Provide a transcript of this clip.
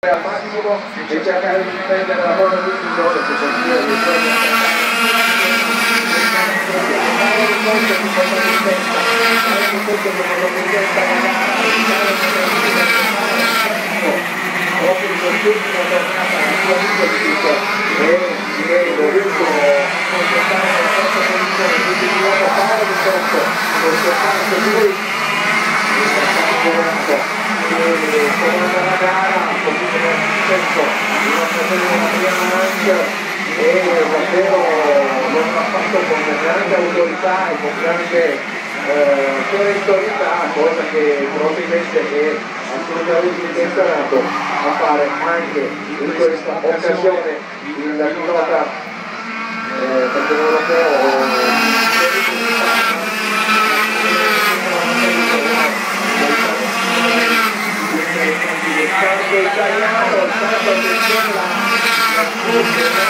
al massimo e cercare di prendere la buona decisione che consiglio di proprio in quest'ultima giornata la sua vita di tutto e direi dovuto concentrare la stessa posizione quindi di nuovo fare di corso concentrarsi lui e comanda la gara così come è successo in occasione della prima manche e davvero lo ha fatto con grande autorità e con grande perentorietà, cosa che probabilmente è assolutamente intenzionato a fare anche in questa occasione il pilota perché l'europeo il canto italiano, il canto attenzione la